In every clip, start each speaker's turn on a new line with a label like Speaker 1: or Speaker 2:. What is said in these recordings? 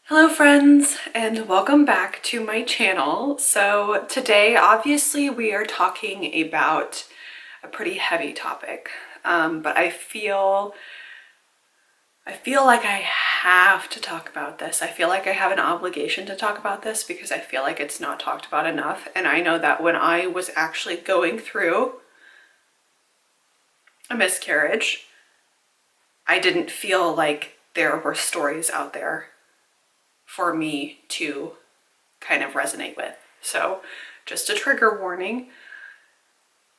Speaker 1: Hello friends, and welcome back to my channel. So today obviously we are talking about a pretty heavy topic, but I feel like I have to talk about this. I feel like I have an obligation to talk about this because I feel like it's not talked about enough. And I know that when I was actually going through a miscarriage, I didn't feel like there were stories out there for me to kind of resonate with. So just a trigger warning,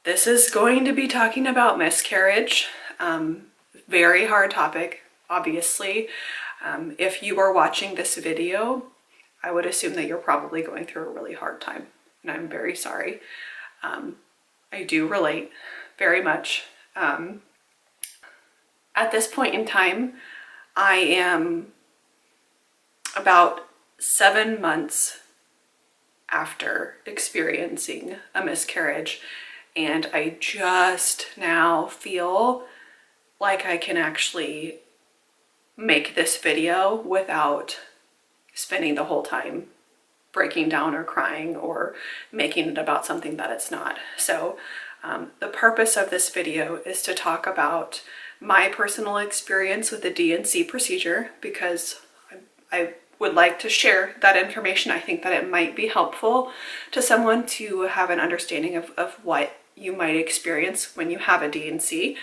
Speaker 1: this is going to be talking about miscarriage. Very hard topic, obviously. If you are watching this video, I would assume that you're probably going through a really hard time, and I'm very sorry. I do relate very much. At this point in time, I am about 7 months after experiencing a miscarriage, and I just now feel like I can actually make this video without spending the whole time breaking down or crying or making it about something that it's not. So the purpose of this video is to talk about my personal experience with the D&C procedure, because I would like to share that information. I think that it might be helpful to someone to have an understanding of what you might experience when you have a D&C.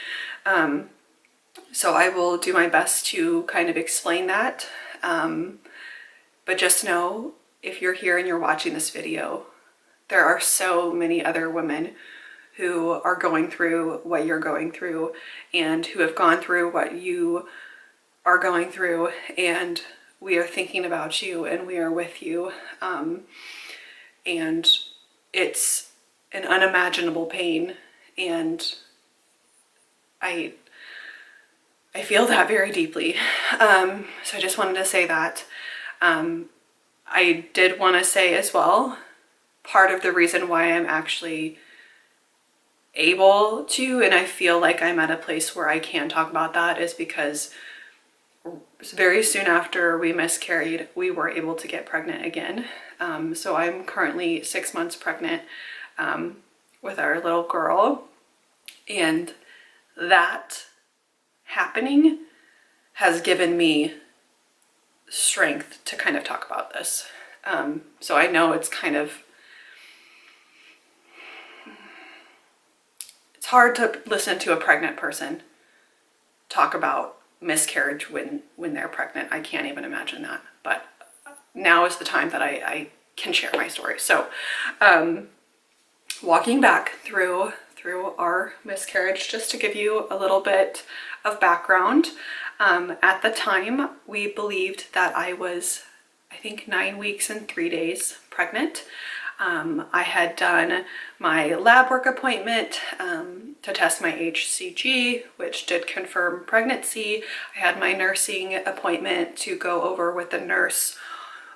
Speaker 1: So I will do my best to kind of explain that. But just know, if you're here and you're watching this video, there are so many other women who are going through what you're going through and who have gone through what you are going through, and we are thinking about you and we are with you. And it's an unimaginable pain, and I feel that very deeply. So I just wanted to say that. I did want to say as well, part of the reason why I'm actually able to, and I feel like I'm at a place where I can talk about that, is because very soon after we miscarried, we were able to get pregnant again. So I'm currently 6 months pregnant with our little girl, and that happening has given me strength to kind of talk about this. So I know it's hard to listen to a pregnant person talk about miscarriage when they're pregnant. I can't even imagine that, but now is the time that I can share my story. So walking back through our miscarriage, just to give you a little bit of background, at the time we believed that I was, I think, 9 weeks and 3 days pregnant. I had done my lab work appointment to test my HCG, which did confirm pregnancy. I had my nursing appointment to go over with the nurse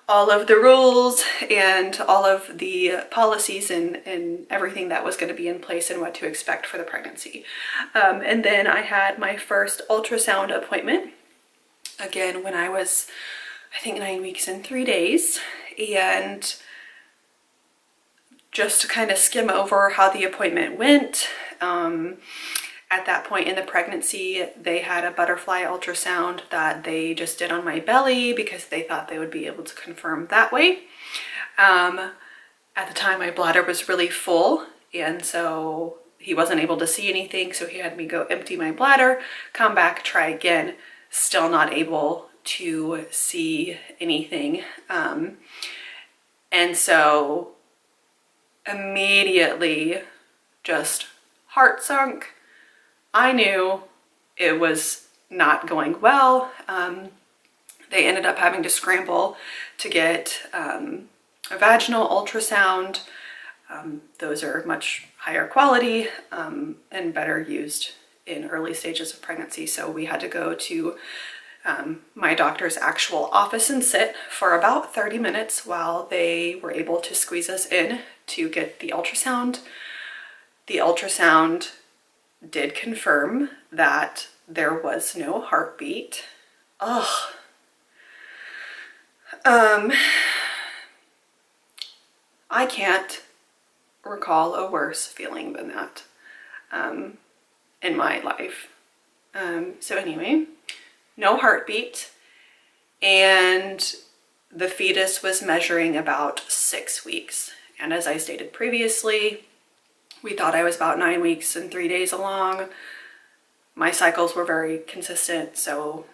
Speaker 1: all of the rules and all of the policies and everything that was going to be in place and what to expect for the pregnancy. And then I had my first ultrasound appointment, again, when I was, I think, 9 weeks and 3 days. And just to kind of skim over how the appointment went, at that point in the pregnancy, they had a butterfly ultrasound that they just did on my belly because they thought they would be able to confirm that way. At the time, my bladder was really full, and so he wasn't able to see anything, so he had me go empty my bladder, come back, try again, still not able to see anything. And so immediately, just heart sunk. I knew it was not going well. They ended up having to scramble to get a vaginal ultrasound. Those are much higher quality and better used in early stages of pregnancy. So we had to go to my doctor's actual office and sit for about 30 minutes while they were able to squeeze us in to get the ultrasound. The ultrasound did confirm that there was no heartbeat. Ugh. I can't recall a worse feeling than that in my life. So anyway, no heartbeat, and the fetus was measuring about 6 weeks. And as I stated previously, we thought I was about 9 weeks and 3 days along. My cycles were very consistent, so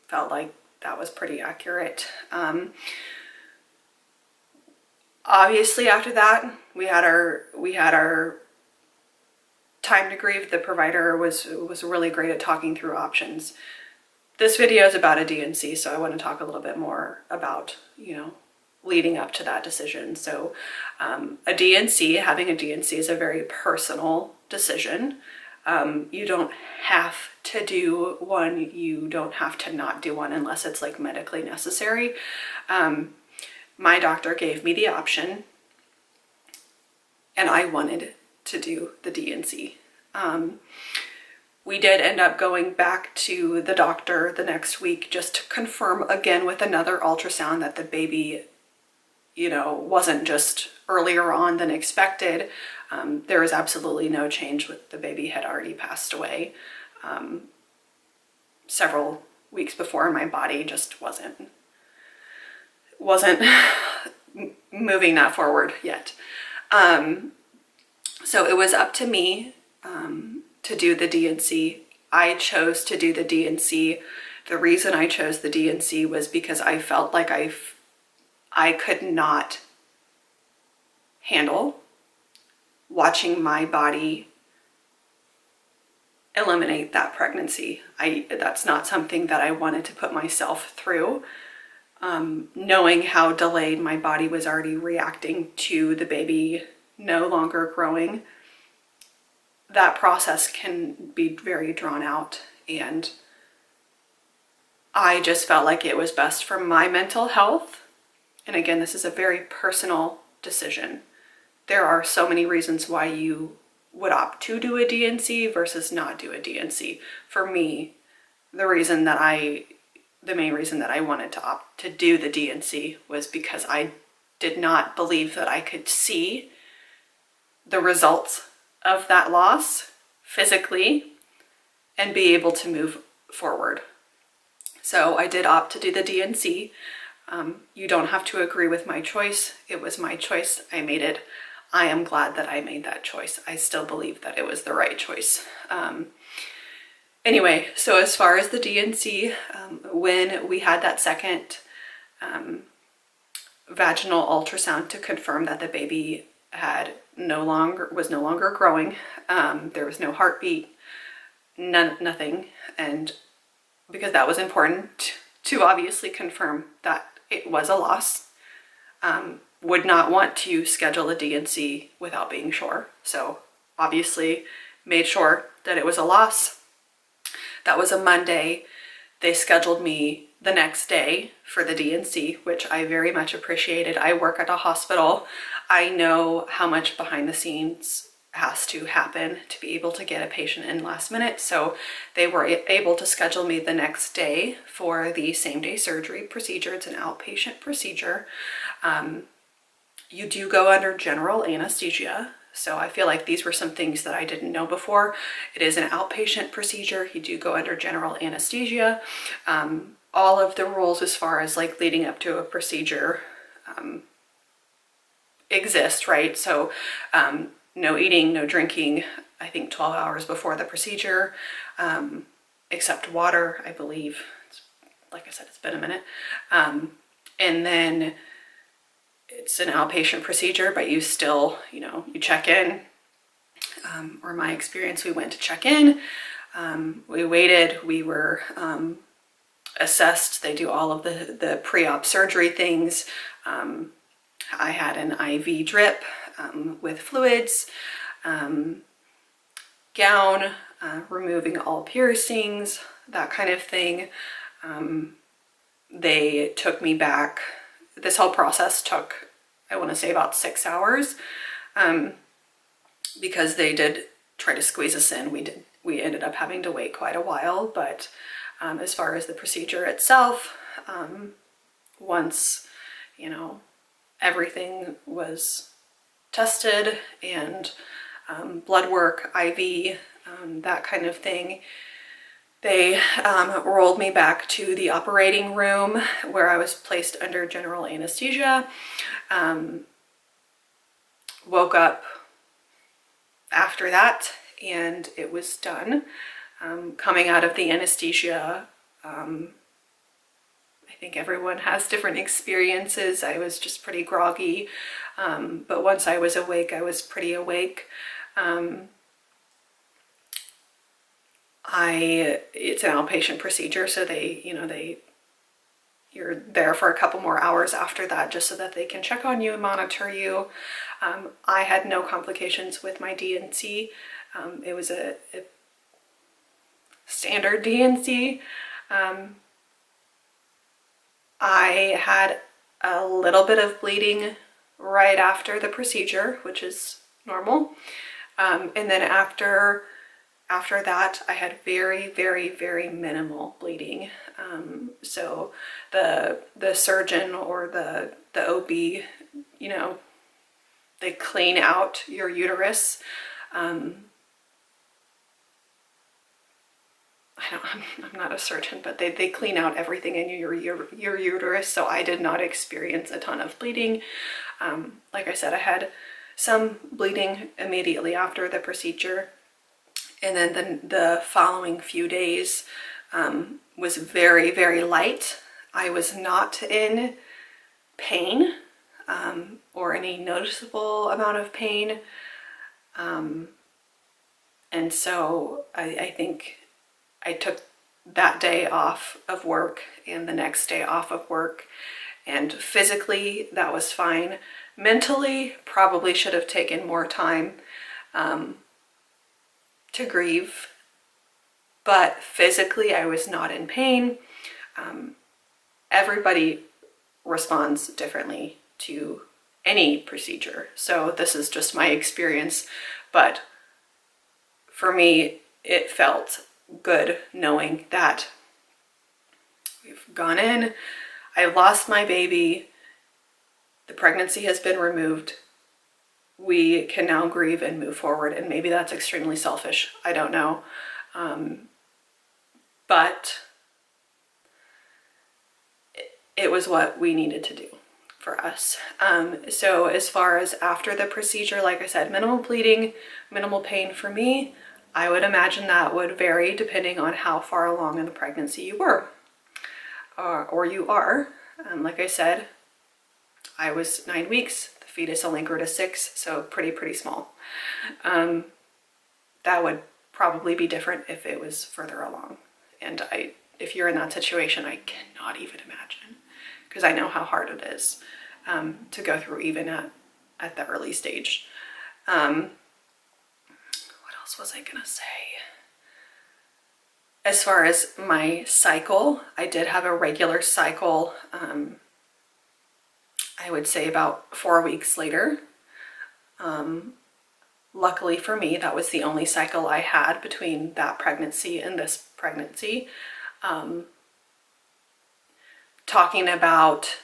Speaker 1: felt like that was pretty accurate. Obviously, after that, we had our time to grieve. The provider was really great at talking through options. This video is about a D&C, so I want to talk a little bit more about, leading up to that decision. So a D&C, having a D&C is a very personal decision. You don't have to do one. You don't have to not do one unless it's like medically necessary. My doctor gave me the option, and I wanted to do the D&C. We did end up going back to the doctor the next week just to confirm again with another ultrasound that the baby, wasn't just earlier on than expected. There was absolutely no change. With the baby had already passed away several weeks before. My body just wasn't moving that forward yet. So it was up to me to do the D&C. I chose to do the D&C. The reason I chose the D&C was because I felt like I could not handle watching my body eliminate that pregnancy. That's not something that I wanted to put myself through. Knowing how delayed my body was already reacting to the baby no longer growing, that process can be very drawn out, and I just felt like it was best for my mental health. And again, this is a very personal decision. There are so many reasons why you would opt to do a D&C versus not do a D&C. For me, the main reason that I wanted to opt to do the D&C was because I did not believe that I could see the results of that loss physically and be able to move forward. So I did opt to do the D&C. You don't have to agree with my choice. It was my choice. I made it. I am glad that I made that choice. I still believe that it was the right choice. Anyway, so as far as the D&C, when we had that second vaginal ultrasound to confirm that the baby was no longer growing, there was no heartbeat, nothing, and because that was important to obviously confirm that it was a loss, would not want to schedule a D&C without being sure. So obviously made sure that it was a loss. That was a Monday. They scheduled me the next day for the D&C, which I very much appreciated. I work at a hospital. I know how much behind the scenes has to happen to be able to get a patient in last minute. So they were able to schedule me the next day for the same day surgery procedure. It's an outpatient procedure. You do go under general anesthesia. So I feel like these were some things that I didn't know before. It is an outpatient procedure. You do go under general anesthesia. All of the rules as far as like leading up to a procedure exist, right? So no eating, no drinking, I think 12 hours before the procedure, except water, I believe. Like I said, it's been a minute. And then it's an outpatient procedure, but you still, you check in, or my experience, we went to check in, we waited, we were assessed. They do all of the pre-op surgery things. I had an IV drip with fluids, gown, removing all piercings, that kind of thing. They took me back. This whole process took, I want to say, about 6 hours, because they did try to squeeze us in. We ended up having to wait quite a while, but as far as the procedure itself, once you know, everything was tested, and blood work, IV, that kind of thing. They rolled me back to the operating room where I was placed under general anesthesia. Woke up after that and it was done. Coming out of the anesthesia, I think everyone has different experiences. I was just pretty groggy, but once I was awake, I was pretty awake. It's an outpatient procedure, so you're there for a couple more hours after that just so that they can check on you and monitor you. I had no complications with my D&C. It was a standard D&C. I had a little bit of bleeding right after the procedure, which is normal. And then after that, I had very, very, very minimal bleeding. So the surgeon or the OB, you know, they clean out your uterus. I'm not a surgeon, but they clean out everything in your uterus, so I did not experience a ton of bleeding. Like I said, I had some bleeding immediately after the procedure, and then the following few days was very, very light. I was not in pain or any noticeable amount of pain. And so I think I took that day off of work and the next day off of work, and physically that was fine. Mentally, probably should have taken more time to grieve, but physically I was not in pain. Everybody responds differently to any procedure, so this is just my experience, but for me it felt good knowing that we've gone in, I lost my baby, the pregnancy has been removed, we can now grieve and move forward. And maybe that's extremely selfish, I don't know, but it was what we needed to do for us. So as far as after the procedure, like I said, minimal bleeding, minimal pain for me. I would imagine that would vary depending on how far along in the pregnancy you were or you are. Like I said, I was 9 weeks. The fetus only grew to 6, so pretty small. That would probably be different if it was further along. And if you're in that situation, I cannot even imagine, because I know how hard it is to go through even at the early stage. What else was I gonna say? As far as my cycle, I did have a regular cycle, I would say about 4 weeks later. Luckily for me, that was the only cycle I had between that pregnancy and this pregnancy. Talking about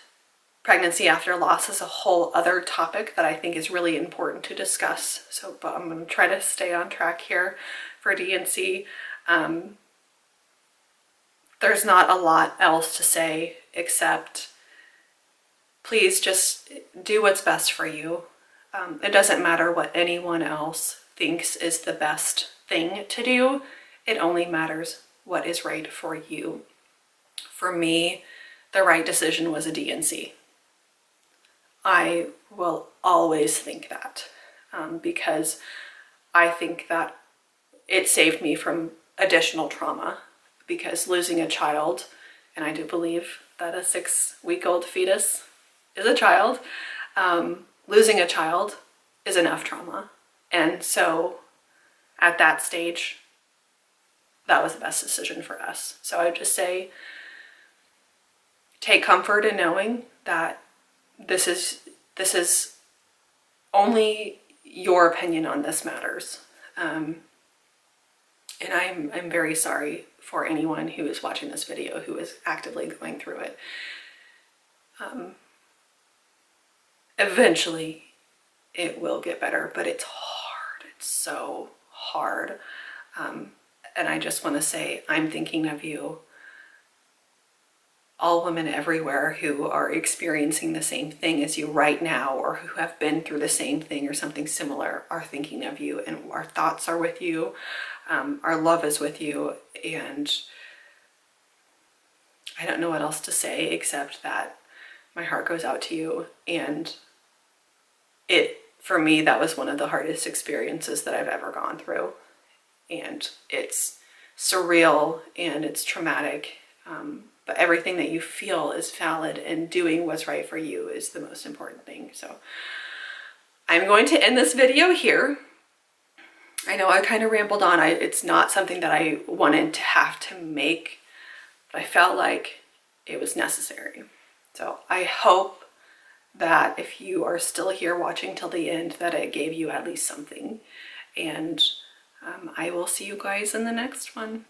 Speaker 1: pregnancy after loss is a whole other topic that I think is really important to discuss. So, but I'm going to try to stay on track here for D&C. There's not a lot else to say except please just do what's best for you. It doesn't matter what anyone else thinks is the best thing to do. It only matters what is right for you. For me, the right decision was a D&C. I will always think that because I think that it saved me from additional trauma, because losing a child, and I do believe that a 6-week-old fetus is a child, losing a child is enough trauma. And so at that stage, that was the best decision for us. So I would just say, take comfort in knowing that this is only your opinion on this matters. And I'm very sorry for anyone who is watching this video who is actively going through it. eventually it will get better, but it's hard. It's so hard. And I just want to say, I'm thinking of you. All women everywhere who are experiencing the same thing as you right now, or who have been through the same thing or something similar, are thinking of you, and our thoughts are with you. Our love is with you, and I don't know what else to say except that my heart goes out to you. And for me, that was one of the hardest experiences that I've ever gone through. And it's surreal and it's traumatic. But everything that you feel is valid, and doing what's right for you is the most important thing. So I'm going to end this video here. I know I kind of rambled on. It's not something that I wanted to have to make, but I felt like it was necessary. So I hope that if you are still here watching till the end, that it gave you at least something. And I will see you guys in the next one.